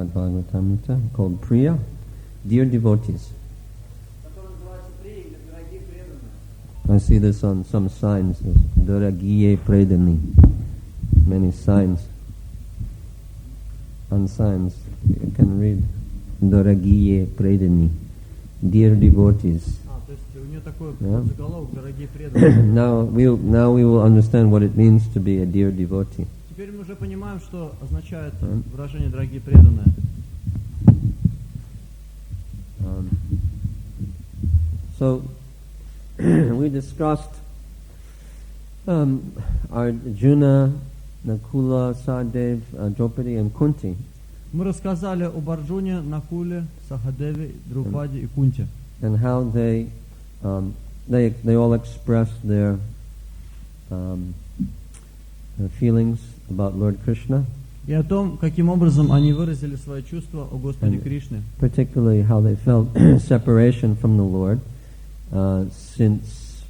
Brihad Bhagavatamrita called Priya, dear devotees. I see this on some signs, Doragiye Predani. Many signs. On signs, you can read Doragiye Predani, dear devotees. Yeah. Now we will understand what it means to be a dear devotee. Теперь мы уже понимаем, что означает выражение «дорогие преданные». So we discussed Arjuna, Nakula, Sahadev, Draupadi, and Kunti. Мы рассказали об Арджуне, Накуле, Сахадеве, Друпаде и Кунте. And how they all expressed their feelings about Lord Krishna. И о том, каким образом они выразили свои чувства о Господе Кришне. Particularly how they felt separation from the Lord since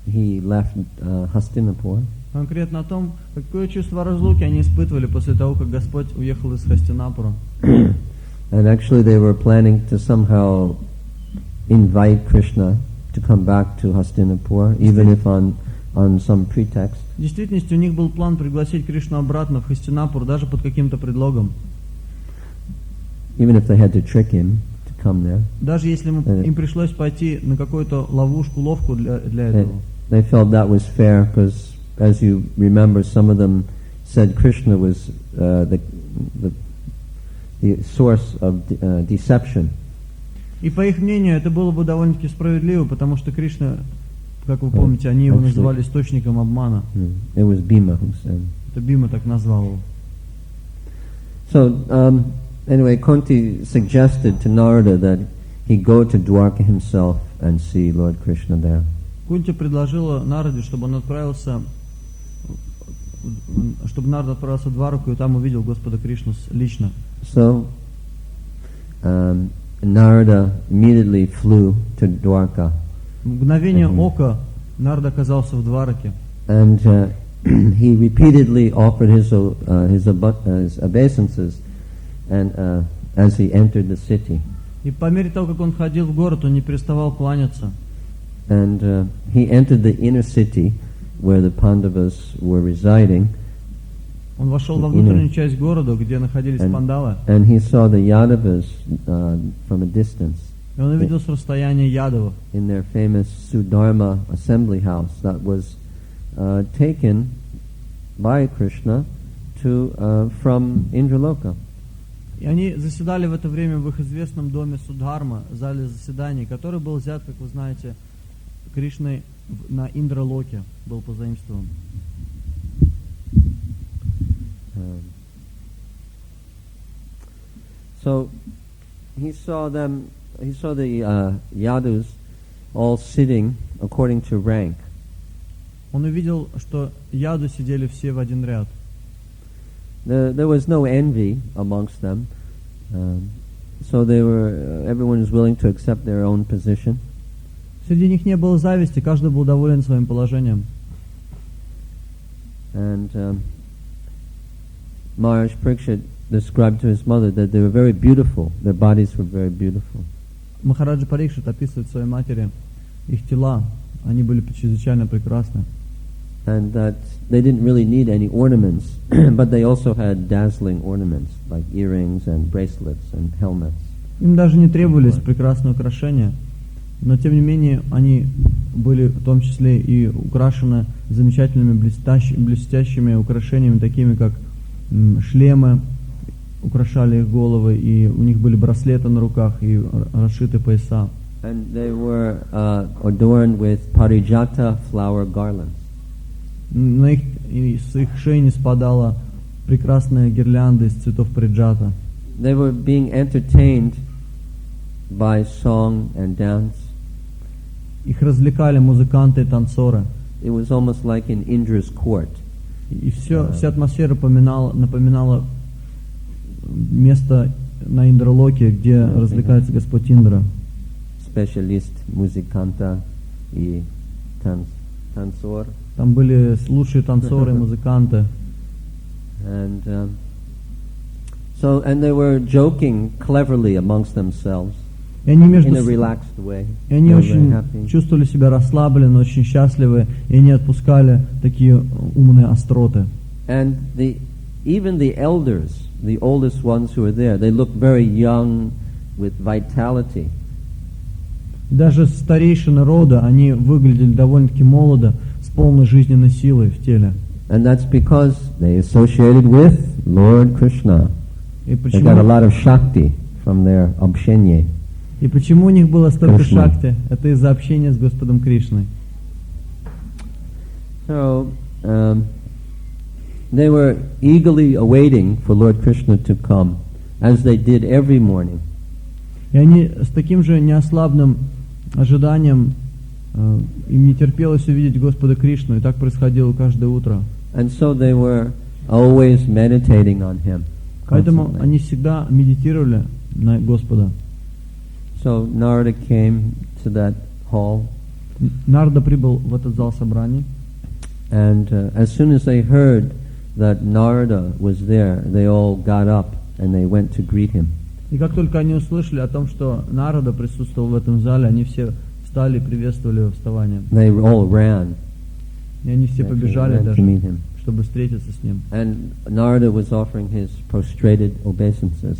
he left Hastinapur. Конкретно о том, какое чувство разлуки они испытывали после того, как Господь уехал из Хастинапура. And actually they were planning to somehow invite Krishna to come back to Hastinapur, even if on some pretext. В действительности у них был план пригласить Кришну обратно в Хастинапур, даже под каким-то предлогом. Even if they had to trick him to come there. Даже если им пришлось пойти на какую-то ловушку для этого. They felt that was fair because, as you remember, some of them said Krishna was the source of deception. И по их мнению это было бы довольно-таки справедливо, потому что Кришна, как вы помните, они его называли источником обмана. It was Bhima who said. Это Бима так назвал его. So anyway, Kunti suggested to Narada that he go to Dwarka himself and see Lord Krishna there. Кунти предложила Нараде, чтобы Нарад отправился в Двараку и там увидел Господа Кришну лично. So Narada immediately flew to Dwarka. В мгновение ока Нарада оказался в Двараке. And he repeatedly offered his obeisances, and as he entered the city. И по мере того, как он входил в город, он не переставал кланяться. And he entered the inner city where the Pandavas were residing. Он вошел во внутреннюю часть города, где находились пандавы. And he saw the Yadavas from a distance. И он увидел с расстояния ядовов. In their famous Sudharma assembly house that was taken by Krishna from Indraloka. И они заседали в это время в их известном доме Судхарма, зале заседаний, который был взят, как вы знаете, Кришной на Индралоке, был позаимствован. So he saw the Yadus all sitting according to rank. Он увидел, что яду сидели все в один ряд. There was no envy amongst them, so everyone was willing to accept their own position. Среди них не было зависти, каждый был доволен своим положением. And Maharaj Parikshit described to his mother that they were very beautiful. Their bodies were very beautiful. Махараджа Парикшит описывает своей матери их тела, они были чрезвычайно прекрасны. And that they didn't really need any ornaments, but they also had dazzling ornaments like earrings and bracelets and helmets. Им даже не требовались прекрасные украшения, но тем не менее они были в том числе и украшены замечательными блестящими украшениями, такими как шлемы, украшали их головы, и у них были браслеты на руках и расшиты пояса. And they were adorned with parijata flower garlands. На их, с их шеи не спадала прекрасная гирлянда из цветов париджата. They were being entertained by song and dance. Их развлекали музыканты и танцоры. It was almost like in Indra's court. И вся атмосфера напоминала место на Индралоке, где развлекается Господь Индра. Specialist muzikanta и танцор. Там были лучшие танцоры и музыканты. And So, and they were joking cleverly amongst themselves И они in a relaxed way. И они очень чувствовали себя расслабленно, очень счастливы, и не отпускали такие умные остроты. And even the elders, the oldest ones who were there, they looked very young with vitality. Даже старейшины рода, они выглядели довольно-таки молодо, с полной жизненной силой в теле. And that's because they associated with Lord Krishna. They got a lot of shakti from their общение. И почему у них было столько шакти? Это из-за общения с Господом Кришной. So, they were eagerly awaiting for Lord Krishna to come, as they did every morning. И они с таким же неослабным ожиданием, им не терпелось увидеть Господа Кришну, и так происходило каждое утро. And so they were always meditating on Him. Поэтому они всегда медитировали на Господа. So Narada came to that hall. Нарада прибыл в этот зал собраний. And as soon as they heard that Narada was there, they all got up and they went to greet him. И как только они услышали о том, что Нарада присутствовал в этом зале, они все встали и приветствовали его вставанием. They all ran. И они все побежали даже, чтобы встретиться с ним. And Narada was offering his prostrated obeisances.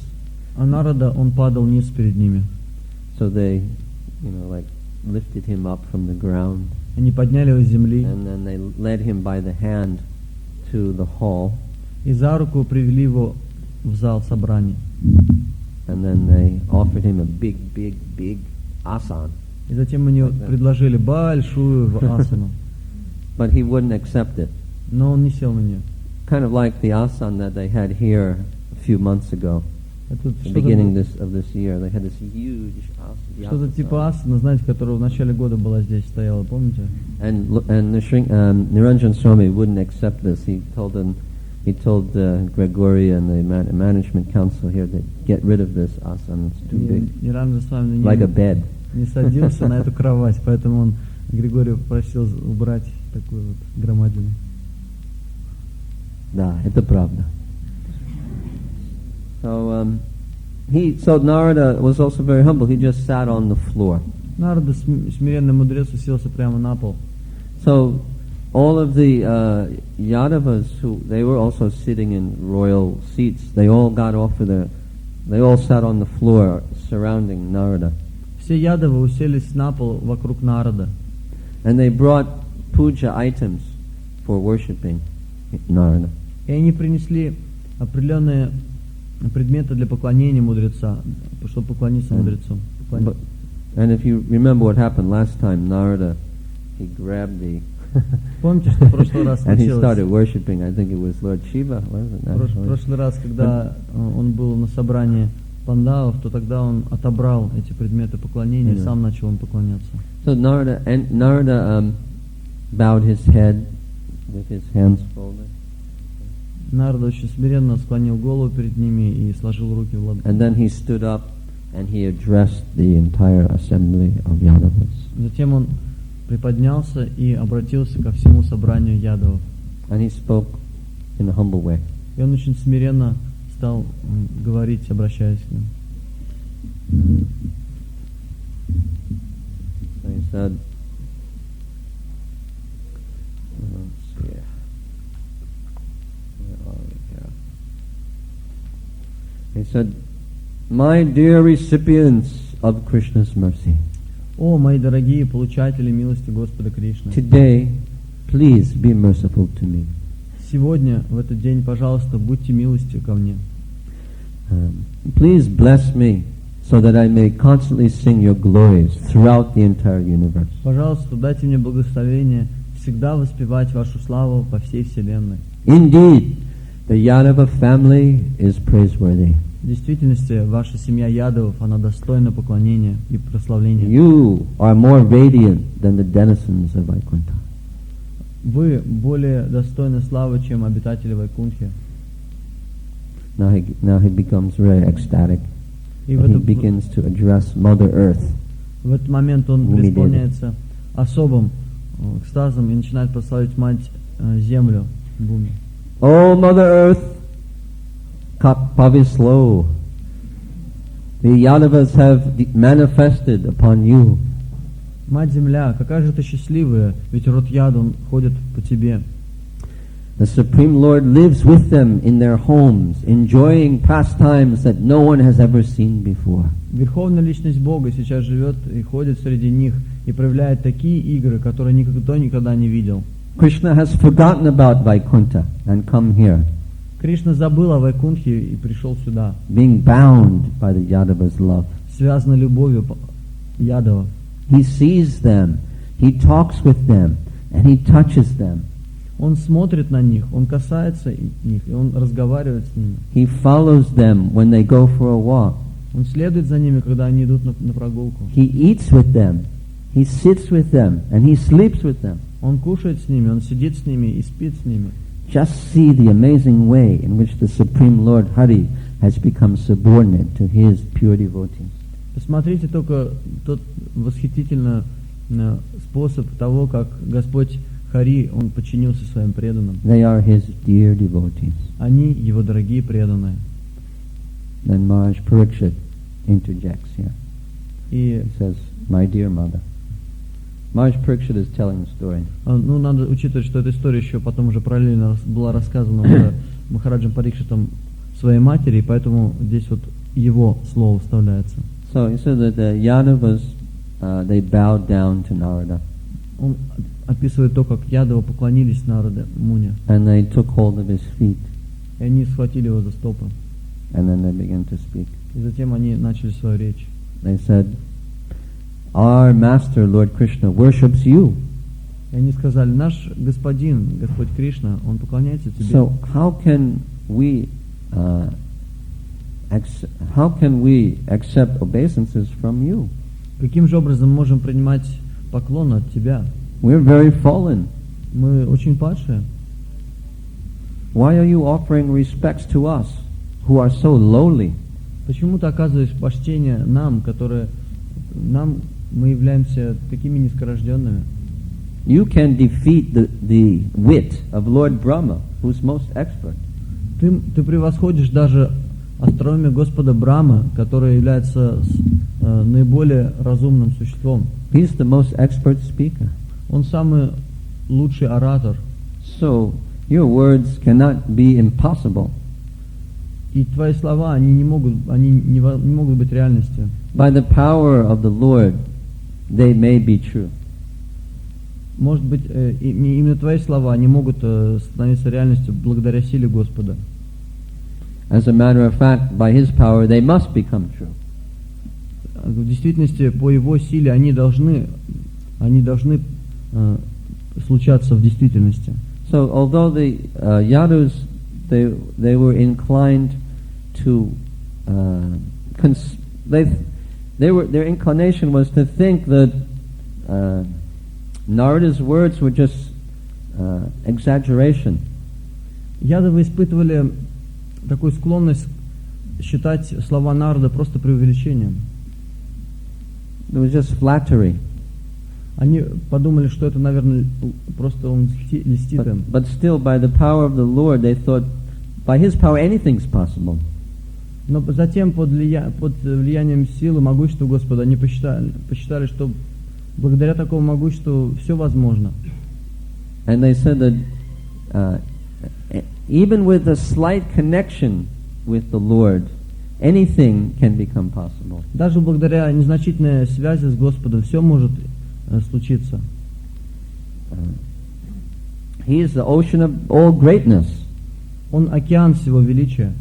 А Нарада, он падал низ перед ними. So they, lifted him up from the ground. Они подняли его с земли. And then they led him by the hand to the hall. И за руку привели его в зал собраний. And then they offered him a big asana. И затем они предложили большую асану. But he wouldn't accept it. Но он не сел на нее. Kind of like the asana that they had here a few months ago. At the beginning of this year, they had this huge asana. Что-то типа асана, знаете, которая в начале года была здесь стояла, помните? And Niranjan Swami wouldn't accept this. He told Gregory and the management council here to get rid of this asana. It's too big. Like a bed. Не садился на эту кровать, поэтому он Григория попросил убрать такую вот громадину. Да, это правда. So Narada was also very humble. He just sat on the floor. Нарада, смиренный мудрец, уселся прямо на пол. So all of the Yadavas, they were also sitting in royal seats. They all got off they all sat on the floor surrounding Narada. Все ядовы уселись на пол вокруг Нарада. And they brought puja items for worshipping Narada. И они принесли определенные предметы для поклонения мудреца, чтобы поклониться мудрецу. And if you remember what happened last time, Narada, he grabbed the Помните, что в прошлый раз and he случилось? started worshipping. I think it was Lord Shiva. В прошлый раз, когда он был на собрании пандавов, то тогда он отобрал эти предметы поклонения и сам начал им поклоняться. So Narada bowed his head with his hands folded. Нарада очень смиренно склонил голову перед ними и сложил руки в ладони. And then he stood up and he addressed the entire assembly of Yadavas. Затем он приподнялся и обратился ко всему собранию ядовов. And he spoke in a humble way. И он очень смиренно стал говорить, обращаясь к ним. So he said, He said, "My dear recipients of Krishna's mercy, О, мои дорогие получатели милости Господа Кришны, today, please be merciful to me. Сегодня, в этот день, пожалуйста, будьте милостивы ко мне. Please bless me, so that I may constantly sing your glories throughout the entire universe." Пожалуйста, дайте мне благословение всегда воспевать вашу славу по всей вселенной. Indeed, the Yadava family is praiseworthy. В действительности, ваша семья ядовов, она достойна поклонения и прославления. You are more radiant than the denizens of Vaikuntha. Вы более достойны славы, чем обитатели Вайкунтхи. Now he becomes very ecstatic. И And he begins to address Mother Earth. В этот момент он преисполняется особым экстазом и начинает прославить Мать Землю, Буми. Oh, Mother Earth, Kak Pavislo, the Yadavas have manifested upon you. Мать Земля, какая же ты счастливая, ведь род Яд, он ходит по тебе. The Supreme Lord lives with them in their homes, enjoying pastimes that no one has ever seen before. Верховная личность Бога сейчас живет и ходит среди них и проявляет такие игры, которые никто никогда не видел. Krishna has forgotten about Vaikuntha and come here, Кришна забыл о Вайкунтхе и пришел сюда, being bound by the Yadava's love. связанный любовью Ядова. He sees them, he talks with them, and he touches them. Он смотрит на них, он касается них, и он разговаривает с ними. He follows them when they go for a walk. Он следует за ними, когда они идут на прогулку. He eats with them, he sits with them, and he sleeps with them. Он кушает с ними, он сидит с ними и спит с ними. Just see the amazing way in which the Supreme Lord Hari has become subordinate to his pure devotees. Посмотрите только тот восхитительный способ того, как Господь Хари, он подчинился своим преданным. They are his dear devotees. Они его дорогие преданные. Then Maharaj Parikshit interjects here. И He says, "My dear mother." Maharaj Parikshit is telling the story. ну, надо учитывать, что эта история еще потом уже параллельно была рассказана уже Махараджем Парикшитом своей матери, и поэтому здесь вот его слово вставляется. So he said that the Yadavas, they bowed down to Narada. Он описывает то, как Ядова поклонились Нараде Муне, And they took hold of his feet, и они схватили его за стопы, and then they began to speak. и затем они начали свою речь. They said, "Our master, Lord Krishna, worships you. И они сказали: наш господин, Господь Кришна, он поклоняется тебе. So how can we accept obeisances from you? Каким же образом мы можем принимать поклон от тебя? We're very fallen. Мы очень падшие. Why are you offering respects to us, who are so lowly?" Почему ты оказываешь почтение нам, мы являемся такими низкорожденными? You can defeat the wit of Lord Brahma, who's most expert. Ты превосходишь даже остроумие Господа Брахма, который является наиболее разумным существом. He's the most expert speaker. Он самый лучший оратор. So your words cannot be impossible. И твои слова, они не могут быть реальностью. By the power of the Lord, they may be true. Может быть, именно твои слова, они могут становиться реальностью благодаря силе Господа. As a matter of fact, by His power, they must become true. В действительности, по Его силе они должны случаться в действительности. So, although the Yadus, they were inclined to, their inclination was to think that Narada's words were just exaggeration. Ядовы испытывали такую склонность считать слова Нарада просто преувеличением. It was just flattery. Они подумали, что это, наверное, просто он льстит им. But still, by the power of the Lord, they thought, by His power, anything's possible. Но затем под влиянием силы, могущества Господа, они посчитали, что благодаря такому могуществу все возможно. And they said that even with a slight connection with the Lord, anything can become possible. Даже благодаря незначительной связи с Господом все может случиться. He is the ocean of all greatness. Он океан всего величия.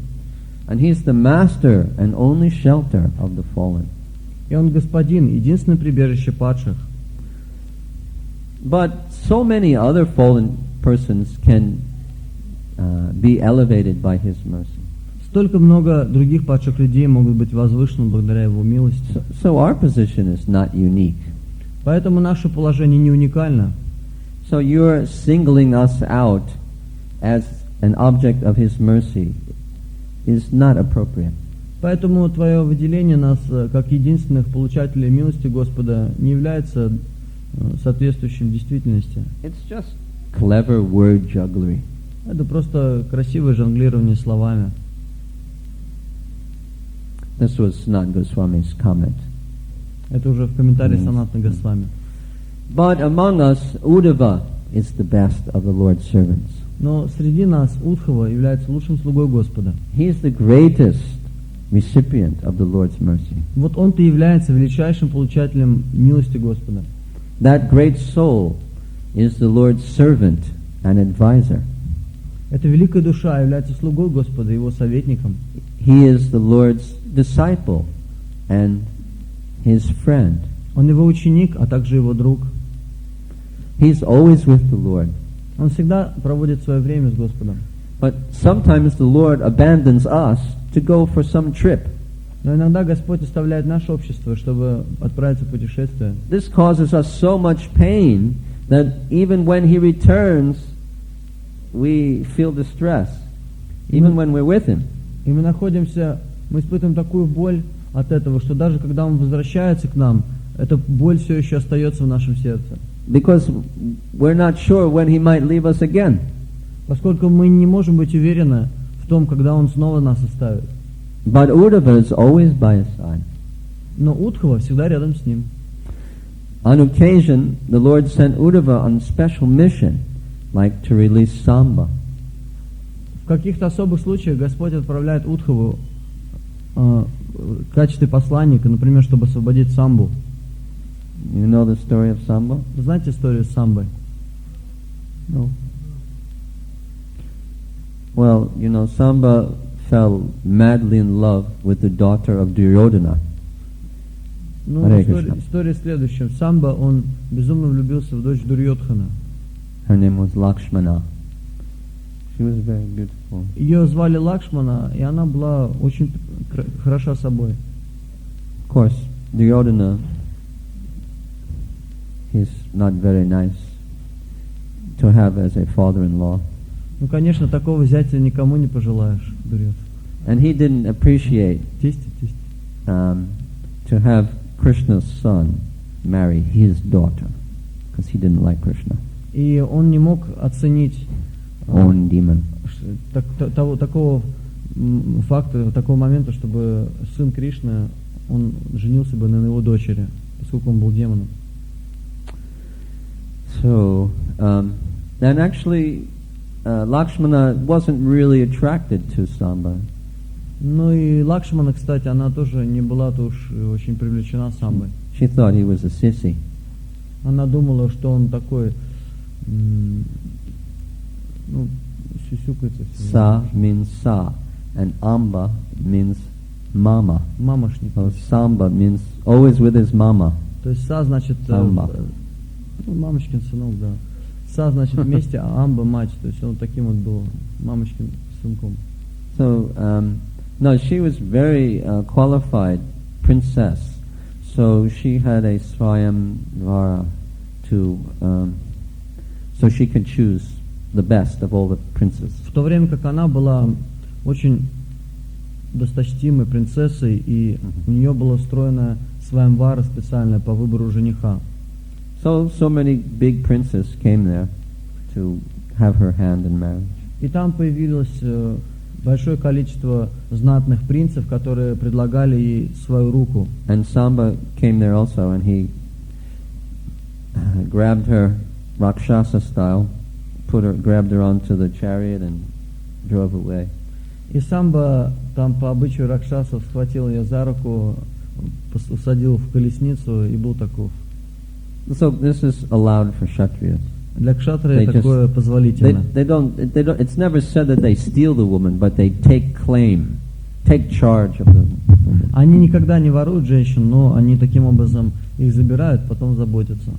And He is the master and only shelter of the fallen. И Он Господин, единственное прибежище падших. But so many other fallen persons can be elevated by His mercy. Столько много других падших людей могут быть возвышены благодаря Его милости. So our position is not unique. Поэтому наше положение не уникально. So you're singling us out as an object of His mercy is not appropriate. Поэтому твое выделение нас как единственных получателей милости Господа не является соответствующим действительности. It's just clever word jugglery. Это просто красивое жонглирование словами. This was Sanat Goswami's comment. Это уже в комментарии Санатана Госвами. But among us, Uddhava is the best of the Lord's servants. Но среди нас Удхава является лучшим слугой Господа. He is the greatest recipient of the Lord's mercy. Вот он-то является величайшим получателем милости Господа. That great soul is the Lord's servant and advisor. Эта великая душа является слугой Господа, его советником. He is the Lord's disciple and his friend. Он его ученик, а также его друг. He's always with the Lord. Он всегда проводит свое время с Господом. But sometimes the Lord abandons us to go for some trip. Но иногда Господь оставляет наше общество, чтобы отправиться в путешествие. This causes us so much pain that even when He returns, we feel distress, even when we're with Him. И мы испытываем такую боль от этого, что даже когда Он возвращается к нам, эта боль все еще остается в нашем сердце. Because we're not sure when He might leave us again. Поскольку мы не можем быть уверены в том, когда Он снова нас оставит. But Uddhava is always by His side. Но Удхава всегда рядом с ним. On occasion, the Lord sent Uddhava on special mission, like to release Samba. В каких-то особых случаях Господь отправляет Удхаву в качестве посланника, например, чтобы освободить Самбу. You know the story of Samba? Вы знаете историю с Самбой? No. Well, you know, Samba fell madly in love with the daughter of Duryodhana. Ну, история следующая. Самба, он безумно влюбился в дочь Дурьодхана. Her name was Lakshmana. She was very beautiful. Ее звали Лакшмана, и она была очень хороша собой. Of course, Duryodhana, he's not very nice to have as a father-in-law. Ну, конечно, такого зятя никому не пожелаешь, Дурьодхан. And he didn't appreciate to have Krishna's son marry his daughter, because he didn't like Krishna. И он не мог оценить такого факта, такого момента, чтобы сын Кришны, он женился бы на его дочери, поскольку он был демоном. So, and actually, Lakshmana wasn't really attracted to Samba. Ну и Лакшмана, кстати, она тоже не была-то уж очень привлечена Самбой. She thought he was a sissy. Она думала, что он такой, сюсюкается. Sa means sa, and Amba means mama. Мамошник. So Samba means always with his mama. То есть Са значит мамочкин сынок, да. Са значит вместе, а Амба мать. То есть он таким вот был мамочкин сынком. So, no, she was very qualified princess. So she had a Swayamvara to, so she could choose the best of all the princes. В то время как она была очень досточтимой принцессой, и у нее была устроена Сваямвара специальная по выбору жениха. So many big princes came there to have her hand in marriage. И там появилось большое количество знатных принцев, которые предлагали ей свою руку. And Samba came there also, and he grabbed her Rakshasa style, grabbed her onto the chariot and drove away. И Самба там по обычаю ракшасов схватил ее за руку, усадил в колесницу и был таков. So this is allowed for Kshatriyas. Для кшатрия такое позволительно. They don't, it's never said that they steal the woman, but they take charge of the woman. Они никогда не воруют женщин, но они таким образом их забирают, потом заботятся.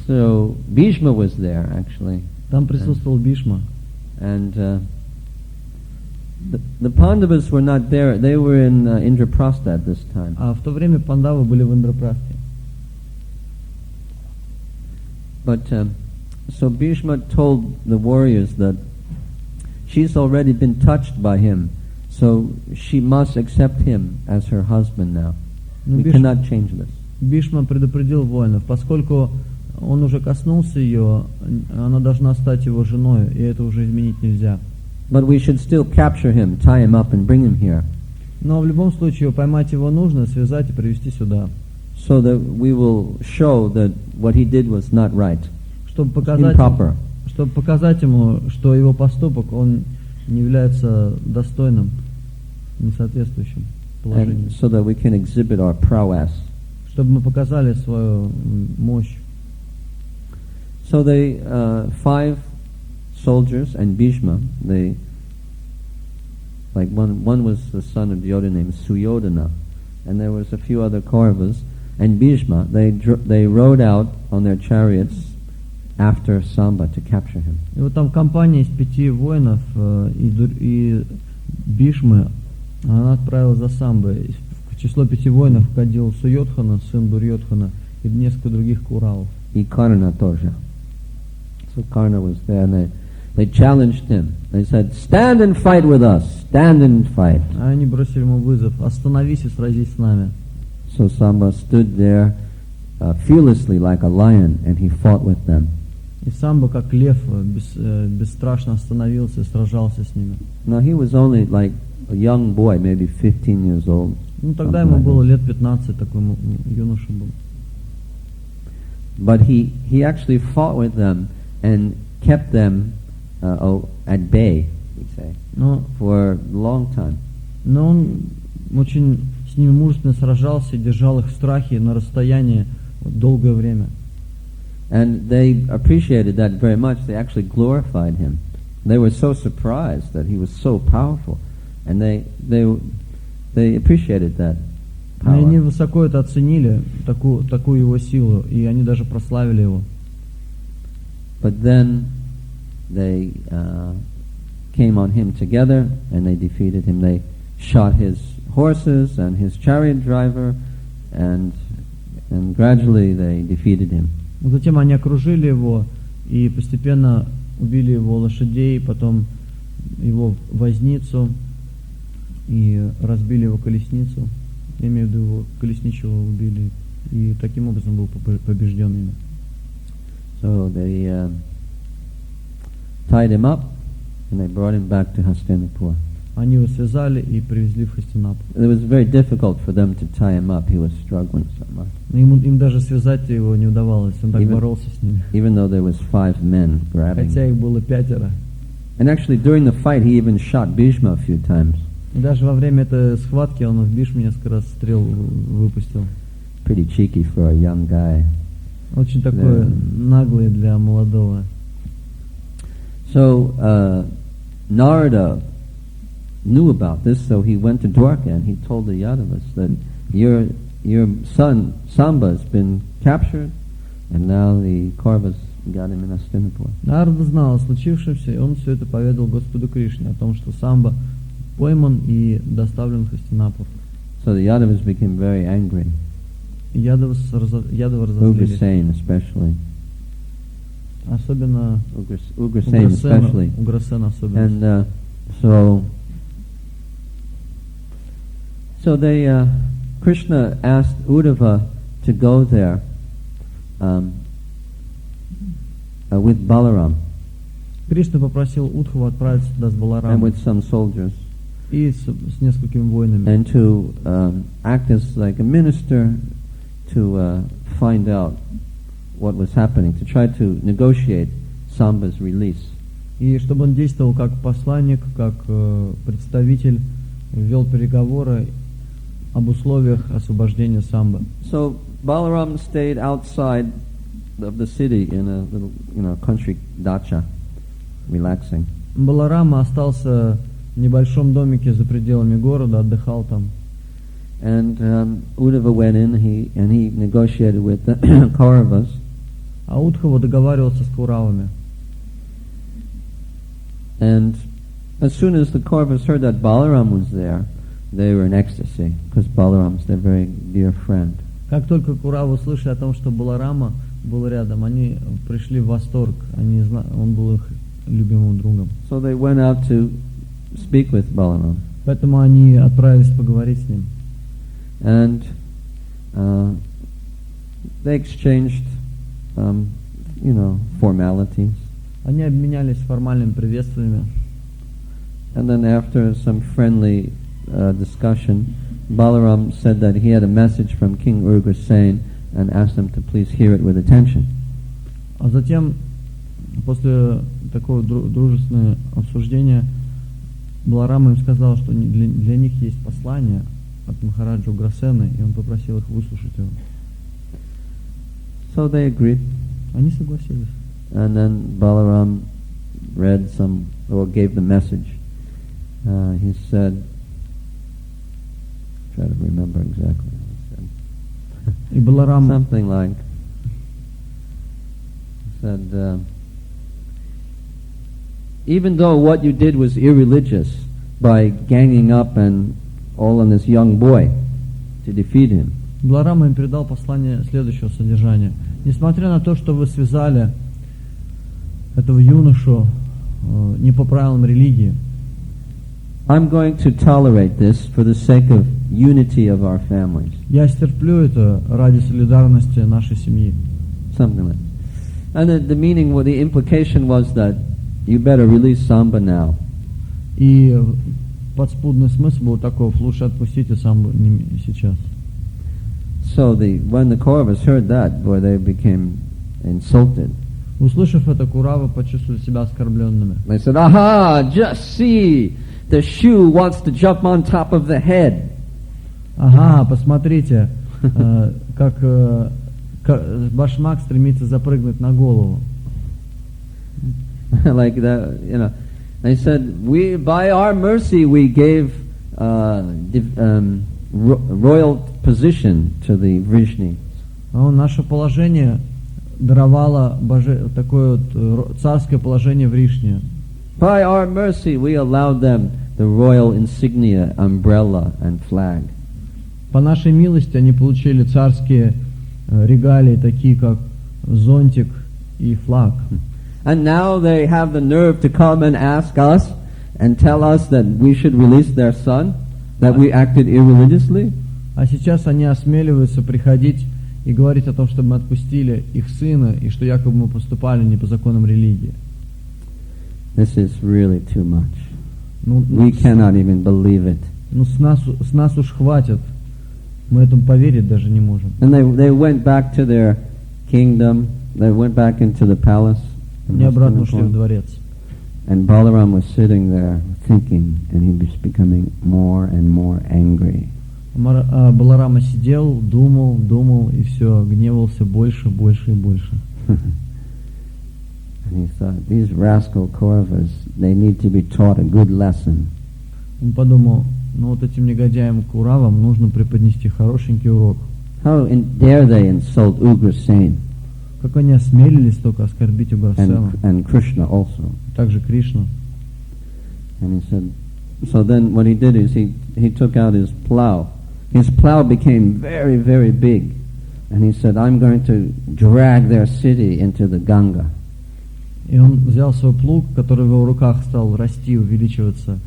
So Bhishma was there actually. Там присутствовал Бишма. And the Pandavas were not there. They were in Indraprastha at this time. А в то время пандавы были в Индрапрастхе. But so Bhishma told the warriors that she's already been touched by him, so she must accept him as her husband now. We cannot change this. Бишма предупредил воинов, поскольку он уже коснулся ее, она должна стать его женой, и это уже изменить нельзя. But we should still capture him, tie him up, and bring him here, Но в любом случае поймать его нужно, связать и привести сюда, so that we will show that what he did was not right, чтобы improper. показать ему, что его поступок, он не является достойным, несоответствующим положению. And so that we can exhibit our prowess. Чтобы мы показали свою мощь. So they, 5 soldiers and Bhishma, they, like one was the son of Yoda named Suyodhana, and there was a few other Kauravas, and Bhishma, they rode out on their chariots after Samba to capture him. И вот там компания из 5 воинов и Бишмы, она отправилась за Самбой. В число 5 воинов входил Суйодхана, сын Дурьодхана, и несколько других Куравов. И Karna тоже. So Karna was there, and they challenged him. They said, "Stand and fight with us. Stand and fight." Они бросили ему вызов: остановись и сразись с нами. So Samba stood there fearlessly like a lion, and he fought with them. И Самба, как лев, бесстрашно остановился и сражался с ними. Now he was only like a young boy, maybe 15 years old. Ну тогда ему было лет 15, такой юноша был. But he actually fought with them and kept them at bay, we say, for a long time. Но он очень с ними мужественно сражался и держал их в страхе на расстоянии долгое время. And they appreciated that very much. They actually glorified him. They were so surprised that he was so powerful, and they appreciated that power. И они высоко это оценили, такую его силу, и они даже прославили его. But then they came on him together, and they defeated him. They shot his horses and his chariot driver, and gradually they defeated him. Затем они окружили его и постепенно убили его лошадей, потом его возницу и разбили его колесницу. Я имею в виду, его колесничего убили, и таким образом был побежден ими. So they tied him up and they brought him back to Hastinapur. Они его связали и привезли в Хастинапур. It was very difficult for them to tie him up. He was struggling so much. Им даже связать его не удавалось. Он так боролся с ними. Even though there was 5 men grabbing. Хотя их было 5. And actually, during the fight, he even shot Bhishma a few times. И даже во время этой схватки он в Бишме несколько раз стрел выпустил. Pretty cheeky for a young guy. Очень такой наглый для молодого. So Narada knew about this, so he went to Dwarka and he told the Yadavas that your son Samba has been captured, and now the Kauravas got him in Hastinapur. Нарада знал о случившемся, и он все это поведал Господу Кришне о том, что Самба пойман и доставлен в Хастинапур. So the Yadavas became very angry. Ядовы разозлились. Ugrasen especially. Особенно Ugrasen especially. Уграсен особенно. And so they Krishna asked Uddhava to go there with Balaram. Кришна попросил Удхаву отправиться туда с And Баларамом with some soldiers. И с несколькими воинами. And to act as like a minister to find out what was happening, to try to negotiate Samba's release. И чтобы он действовал как посланник, как представитель, вел переговоры об условиях освобождения Самбы. So Balaram stayed outside of the city in a little, country dacha, relaxing. Баларама остался в небольшом домике за пределами города, отдыхал там. And Uddhava went in, and he negotiated with the Kauravas. А Удхава договаривался с Кауравами. And as soon as the Kauravas heard that Balaram was there, they were in ecstasy, because Balaram is their very dear friend. Как только Кауравы услышали о том, что Баларама был рядом, они пришли в восторг. Он был их любимым другом. So they went out to speak with Balaram. Поэтому они отправились поговорить с ним. And they exchanged, formalities. Они обменялись формальными приветствиями. And then after some friendly discussion, Balaram said that he had a message from King Ugrasen and asked him to please hear it with attention. А затем, после такого дружественного обсуждения, Баларам им сказал, что для них есть послание от Махараджа Уграсена, и он попросил их выслушать его. So they agreed. Они согласились. And then Balaram read gave the message. He said, try to remember exactly what he said. И Баларам something like, he said, even though what you did was irreligious by ganging up and all on this young boy to defeat him. Баларам им передал послание следующего содержания. Несмотря на то, что вы связали этого юношу не по правилам религии, I'm going to tolerate this for the sake of unity of our families. Я стерплю это ради солидарности нашей семьи. Something like that. And the meaning, the implication was that you better release Samba now. И подспудный смысл был таков: лучше отпустите Самбу сейчас. So when the Kauravas heard that, boy, they became insulted. Услышав это, Куравы почувствовали себя оскорбленными. They said, "Aha! Just see, the shoe wants to jump on top of the head." Ага, посмотрите, как башмак стремится запрыгнуть на голову. Like that, you know. They said, by our mercy, we gave royal position to the Vrishni. Наше положение даровало такое вот царское положение Вришне. By our mercy, we allowed them the royal insignia, umbrella, and flag. По нашей милости они получили царские регалии, такие как зонтик и флаг. And now they have the nerve to come and ask us and tell us that we should release their son, that we acted irreligiously. А сейчас они осмеливаются приходить и говорить о том, чтобы мы отпустили их сына, и что якобы мы поступали не по законам религии. This is really too much. We cannot even believe it. Ну с нас уж хватит. Мы этому поверить даже не можем. And they went back to their kingdom. They went back into the palace. Они обратно ушли в дворец. And Balaram was sitting there thinking, and he was becoming more and more angry. Баларама сидел, думал, и все, гневался больше, больше и больше. And he thought, these rascal Kauravas, they need to be taught a good lesson. Он подумал, вот этим негодяям Куравам нужно преподнести хорошенький урок. How dare they insult Ugrasen? Как они осмелились только оскорбить Уграсена. And Krishna also. Также Кришну. And he said, so then what he did is he took out his plow. His plow became very, very big. And he said, I'm going to drag their city into the Ganga. И он взял свой плуг, который в его руках стал расти, увеличиваться.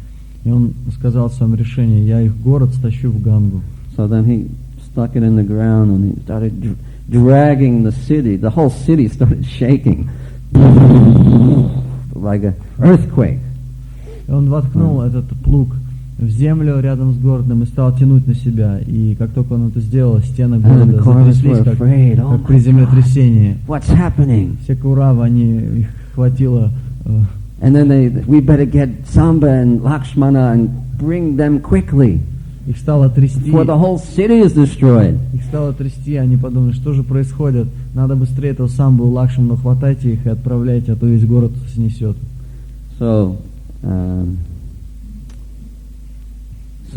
И он сказал в своем решении: я их город стащу в Гангу. So then he stuck it in the ground and he started dragging the city. The whole city started shaking like an earthquake. И он воткнул этот плуг в землю рядом с городом и стал тянуть на себя. И как только он это сделал, стены города затряслись, как при землетрясении. What's happening? Все Кауравы, их хватило. And then we better get Samba and Lakshmana and bring them quickly. Их стало трясти. For the whole city is destroyed. Их стало трясти, они подумали, что же происходит? Надо быстрее этого Самбу и Лакшману, хватайте их и отправляйте, а то весь город снесет. So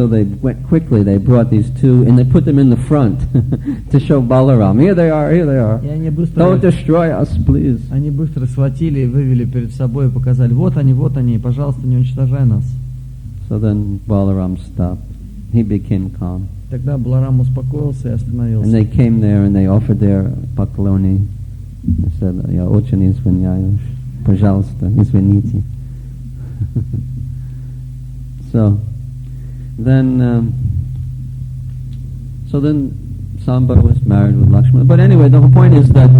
they went quickly. They brought these two and they put them in the front to show Balaram. Here they are. Here they are. Don't destroy us, please. Они быстро схватили и вывели перед собой и показали: вот они, пожалуйста, не уничтожай нас. So then Balaram stopped. He became calm. Тогда Баларам успокоился и остановился. And they came there and they offered their pakloni. They said, "Ya очень извиняюсь, пожалуйста, извините." So then Samba was married with Lakshmana. But anyway, the whole point is that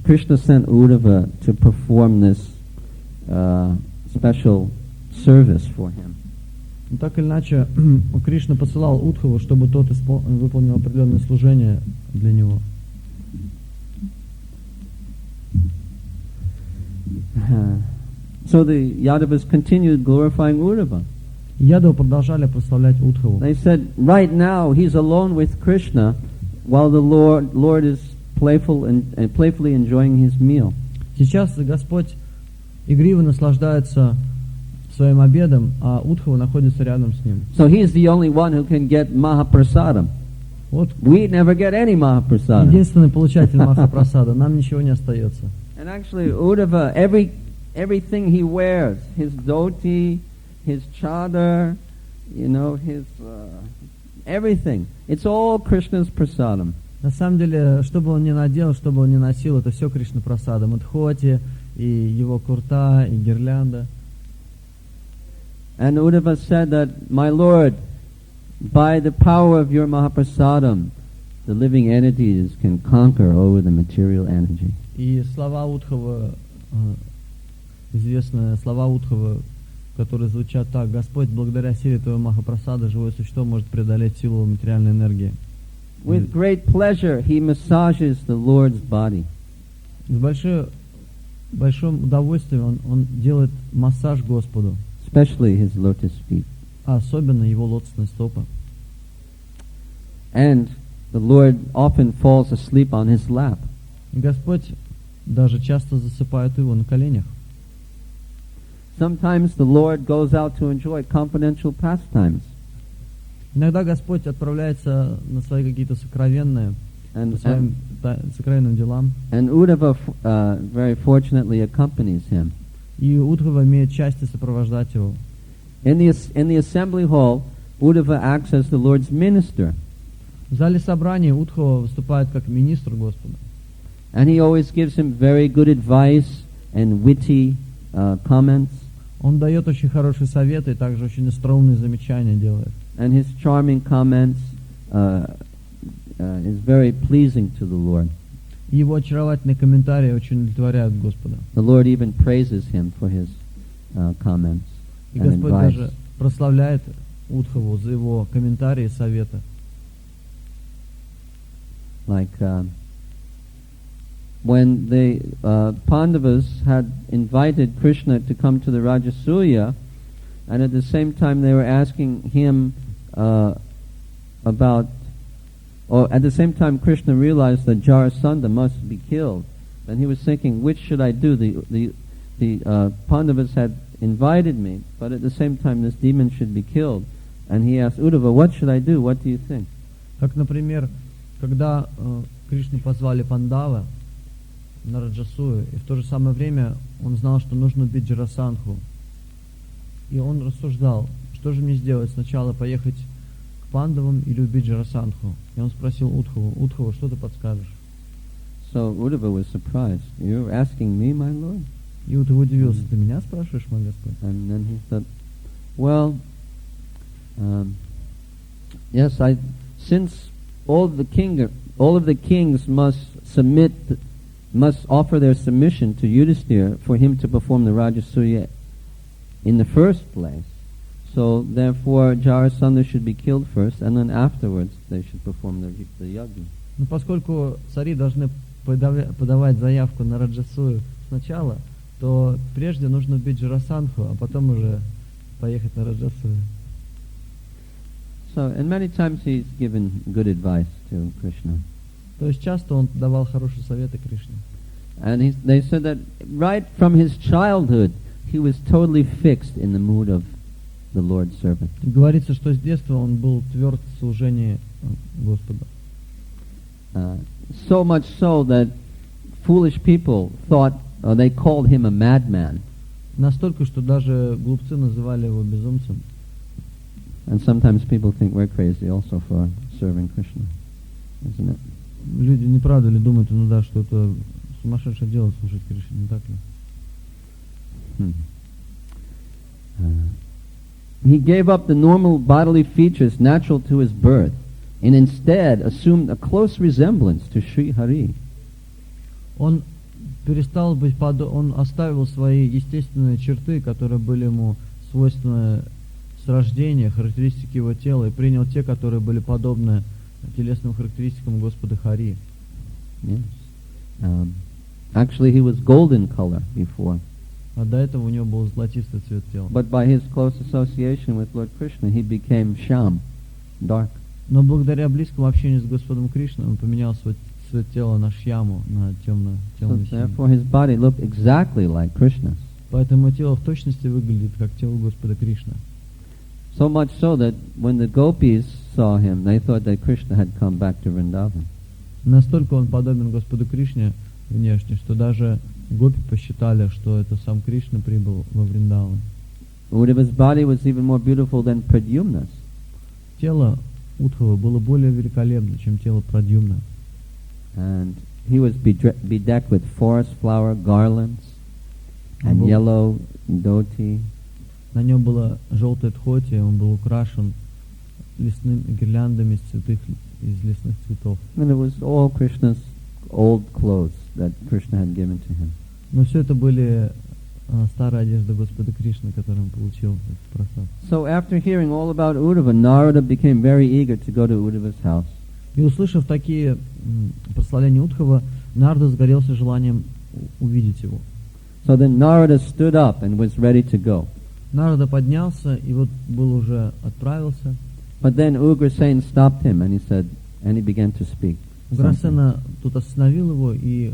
Krishna sent Uddhava to perform this special service for him. Но так или иначе, Кришна посылал Удхаву, чтобы тот выполнил определенное служение для него. So the Yadavas continued glorifying Uddhava. Ядавы продолжали прославлять Удхаву. They said, right now he's alone with Krishna, while the Lord is playfully enjoying his meal. Сейчас Господь игриво наслаждается своим обедом, а Удхава находится рядом с ним. So he is the only one who can get Mahaprasadam. Вот We never get any Mahaprasadam. единственный получатель Махапрасада. Нам ничего не остается. And actually, Uddhava, everything he wears, his dhoti, his chadar, his everything, it's all Krishna's prasadam. На самом деле, что бы он ни надел, что бы он ни носил, это все Кришна прасада. Мадхоти, и его курта, и гирлянда. And Uddhava said that, my Lord, by the power of your Mahaprasadam, the living entities can conquer over the material energy. И слова Удхава, известные слова Удхава, которые звучат так: Господь, благодаря силе Твоего Махапрасада, живое существо может преодолеть силу материальной энергии. With great pleasure, he massages the Lord's body. С большим удовольствием он делает массаж Господу. Especially his lotus feet. А особенно его лотосные стопы. And the Lord often falls asleep on his lap. И Господь даже часто засыпает его на коленях. Sometimes the Lord goes out to enjoy confidential pastimes. Иногда Господь отправляется на свои какие-то сокровенные, своим сокровенным делам. And Uddhava very fortunately accompanies him. И Удхава имеет счастье сопровождать его. In the assembly hall, Uddhava acts as the Lord's minister. В зале собрания Удхава выступает как министр Господа. And he always gives him very good advice and witty comments. Он дает очень хорошие советы и также очень остроумные замечания делает. And his charming comments is very pleasing to the Lord. Его очаровательные комментарии очень удовлетворяют Господа. The Lord even praises him for his comments И and Господь advice. даже прославляет Удхаву за его комментарии и советы. Like when the Pandavas had invited Krishna to come to the Rajasuya, and at the same time they were asking him at the same time Krishna realized that Jarasandha must be killed, and he was thinking, which should I do? The Pandavas had invited me, but at the same time this demon should be killed. And he asked Uddhava, what should I do? What do you think? Как, например, когда Кришну позвали Пандавы на Раджасую, и в то же самое время он знал, что нужно убить Джарасандху. И он рассуждал, что же мне сделать? Сначала поехать к Пандавам или убить Джарасандху? И он спросил Удхаву: Удхава, что ты подскажешь? So Uddhava was surprised. You're asking me, my Lord? И Удхава удивился: ты меня спрашиваешь, мой Господь? And then he said, well, yes, since all of the kings must offer their submission to Yudhisthira for him to perform the Rajasuya in the first place. So therefore Jarasandha should be killed first, and then afterwards they should perform the yajna. Но поскольку цари должны подавать заявку на Раджасую сначала, то прежде нужно убить Джарасандху, а потом уже поехать на Раджасую. So, and many times he's given good advice to Krishna. То есть часто он давал хорошие советы Кришне. And they said that right from his childhood he was totally fixed in the mood of the Lord's servant. Говорится, что с детства он был тверд в служении Господа. So much so that foolish people thought, they called him a madman. Настолько, что даже глупцы называли его безумцем. And sometimes people think we're crazy also for serving Krishna, isn't it? Люди не правда ли думают, ну да, что это сумасшедшее дело служить Кришне, не так ли? He gave up the normal bodily features natural to his birth, and instead assumed a close resemblance to Sri Hari. Он перестал быть он оставил свои естественные черты, которые были ему свойственны с рождения, характеристики его тела, и принял те, которые были подобны телесным характеристикам Господа Хари. Yes. Actually, he was golden color before. А до этого у него был золотистый цвет тела. But by his close association with Lord Krishna, he became sham, dark. Но благодаря близкому общению с Господом Кришной он поменял свой цвет тела на шьяму, на темный So therefore, his body looked exactly like Krishna's. Поэтому тело в точности выглядит как тело Господа Кришны. So much so that when the gopis saw him, they thought that Krishna had come back to Vrindavan. Настолько он подобен Господу Кришне внешне, что даже гопи посчитали, что это сам Кришна прибыл во Вриндаван. Uddhava's body was even more beautiful than Pradyumna's. Тело Удхава было более великолепно, чем тело Прадьюмна. And he was bedecked with forest flower garlands and yellow dhoti. На нем было желтое дхоти, он был украшен лесными гирляндами из лесных цветов. And it was all Krishna's old clothes that Krishna had given to him. Но все это были старая одежда Господа Кришны, которую он получил этот просад. So after hearing all about Uddhava, Narada became very eager to go to Uddhava's house. И услышав такие прославления Удхава, Нарада сгорелся желанием увидеть его. So then Narada stood up and was ready to go. Нарада поднялся и вот был уже отправился. But then Ugrasen stopped him and he said, and he began to speak. Уграсена тут остановил его и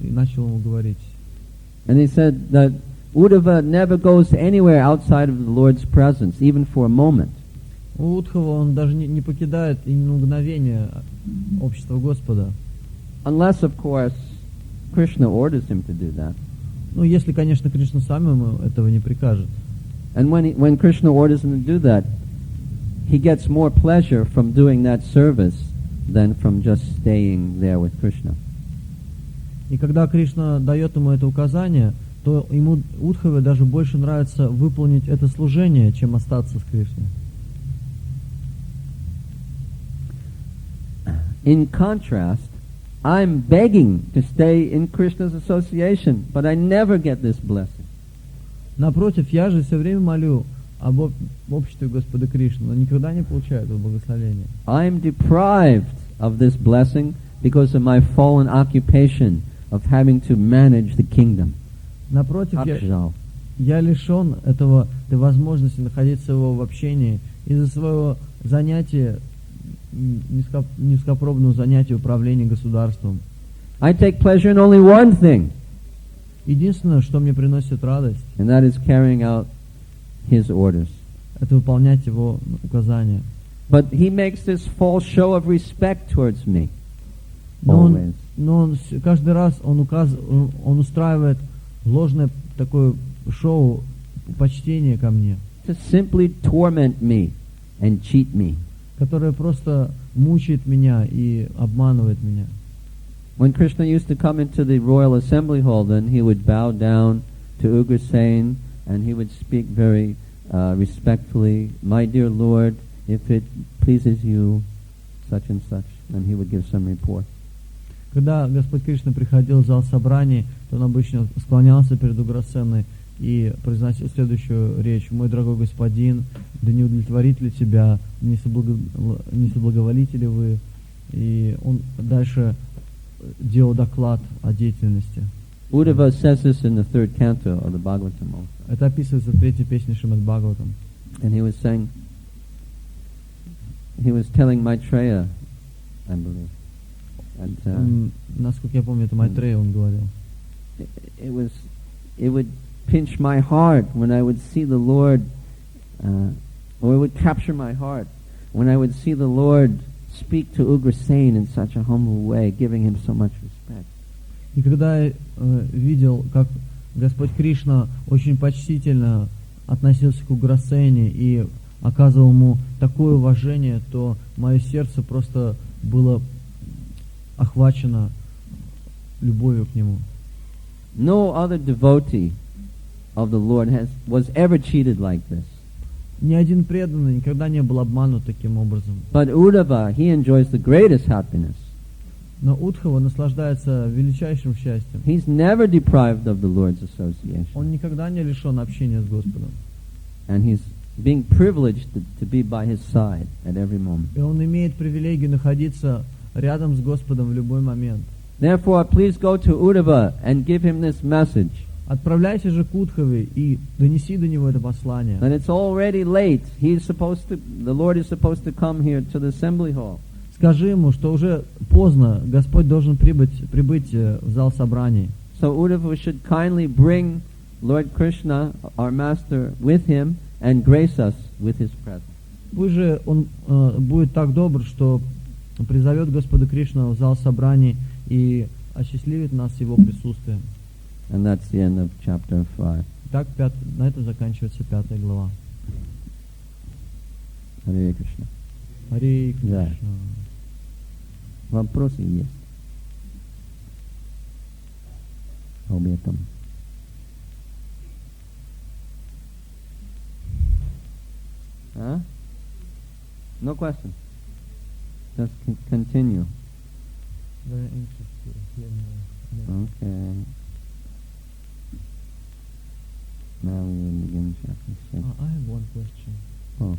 начал ему говорить. And he said that Uddhava never goes anywhere outside of the Lord's presence, even for a moment. У Удхава он даже не покидает и ни на мгновение общество Господа. Unless, of course, Krishna orders him to do that. Ну, если, конечно, Кришна сам ему этого не прикажет. And when Krishna orders him to do that, he gets more pleasure from doing that service than from just staying there with Krishna. И когда Кришна дает ему это указание, то ему Удхаве даже больше нравится выполнить это служение, чем остаться с Кришной. In contrast, I'm begging to stay in Krishna's association, but I never get this blessing. Напротив, я же все время молю об обществе Господа Кришны, но никогда не получаю этого благословения. I'm deprived of this blessing because of my fallen occupation of having to manage the kingdom. Напротив, я лишен этой возможности находиться в общении из-за своего занятия, низкопробного занятия управления государством. I take pleasure in only one thing. Единственное, что мне приносит радость, and that is carrying out his orders. Это выполнять его указания. But he makes this false show of respect towards me. Но он каждый раз он устраивает ложное такое шоу почтения ко мне. To simply torment me and cheat me. Которое просто мучает меня и обманывает меня. When Krishna used to come into the royal assembly hall, then he would bow down to Ugrasen and he would speak very respectfully, "My dear Lord, if it pleases you, such and such," and he would give some report. Когда Господь Кришна приходил в зал собраний, то он обычно склонялся перед Уграсеной и произносил следующую речь: «Мой дорогой господин, да не удовлетворит ли тебя, не соблаговолите ли вы?» И он дальше делал доклад о деятельности. Uddhava says this in the third canto of the Bhagavatam also. Это описывается в третьей песне Шримад Бхагаватам. And he was saying, he was telling Maitreya, I believe. And, насколько я помню, это Майтрея он говорил. It would pinch my heart when I would see the Lord, or it would capture my heart when I would see the Lord speak to Ugrasen in such a humble way, giving him so much respect. И когда я видел, как Господь Кришна очень почтительно относился к Уграсене и оказывал ему такое уважение, то мое сердце просто было охвачено любовью к нему. No other devotee of the Lord was ever cheated like this. Ни один преданный никогда не был обманут таким образом. But Uddhava, he enjoys the greatest happiness. Но Удхава наслаждается величайшим счастьем. He's never deprived of the Lord's association. Он никогда не лишен общения с Господом. And he's being privileged to be by His side at every moment. И он имеет привилегию находиться рядом с Господом в любой момент. Therefore, please go to Uddhava and give him this message. Отправляйся же к Удхаве и донеси до него это послание. And it's already late. The Lord is supposed to come here to the assembly hall. Скажи ему, что уже поздно, Господь должен прибыть в зал собраний. So Uddhava should kindly bring Lord Krishna, our master, with him and grace us with his presence. Пусть же он будет так добр, что призовет Господа Кришну в зал собраний и осчастливит нас его присутствием. And that's the end of chapter 5. Так, на этом заканчивается 5 глава. Харе Кришна. Харе Кришна. Вопросы есть? Об этом. No question. Just continue. Very anxious to hear more. Okay. Now we will begin chapter 6. I have one question. Oh.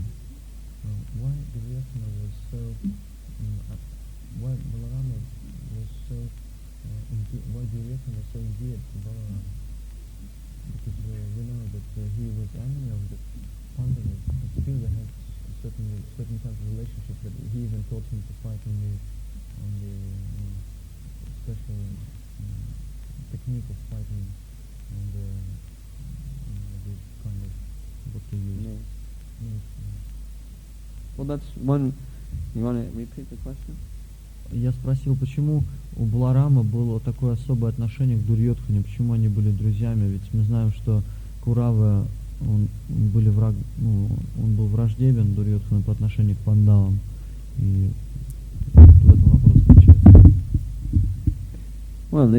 Why Duryodhana was so... why Balarama was so... why Duryodhana was so endeared to Balarama? Because we know that he was enemy of the Pandavas, but still they had a certain kind of relationship that he even taught him to fight on the special technique of fighting and the kind of what to use. Well, that's one. You want to repeat the question? Я спросил, почему у Баларама было такое особое отношение к Дурьодхане, почему они были друзьями, ведь мы знаем, что Курава, он был враждебен Дурьодхану по отношению к пандавам, и в этом вопрос заключается. Well,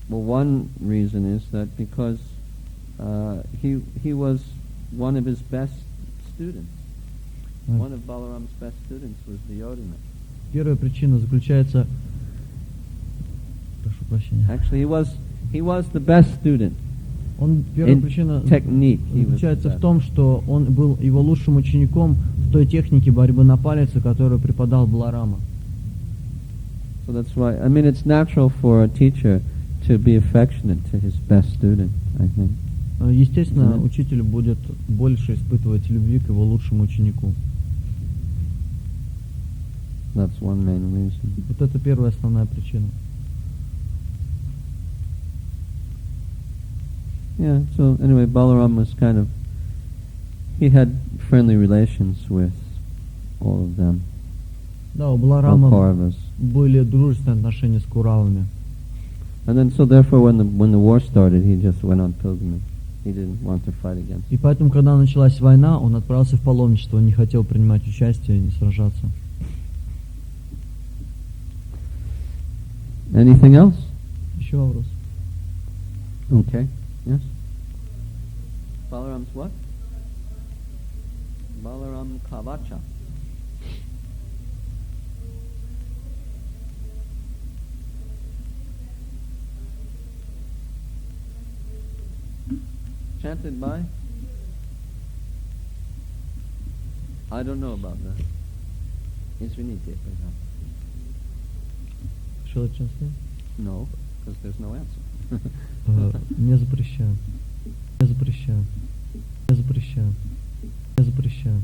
one reason is that because he was one of his best students. One of Balaram's best students was Duryodhana. Первая причина заключается... Прошу прощения. Actually, he was the best student. Первая причина заключается в том, что он был его лучшим учеником в той технике борьбы на палице, которую преподал Баларама. So that's why, it's natural for a teacher to be affectionate to his best student, I think. Естественно, учитель будет больше испытывать любви к его лучшему ученику. That's one main reason. Вот это первая основная причина. Yeah, so anyway, Balaram was he had friendly relations with all of them. Да, у Баларама были дружественные отношения с Куравами. And then, so therefore, when the war started, he just went on pilgrimage. He didn't want to fight against. И поэтому, когда началась война, он отправился в паломничество, он не хотел принимать участие и не сражаться. Anything else? Еще вопрос. Okay. Yes. Balaram's what? Balaram Kavacha. Chanted by? I don't know about that. Извините, пожалуйста. Shall I translate? No, because there's no answer. Не запрещаю. Не запрещаю. Не запрещаю. Не запрещаю.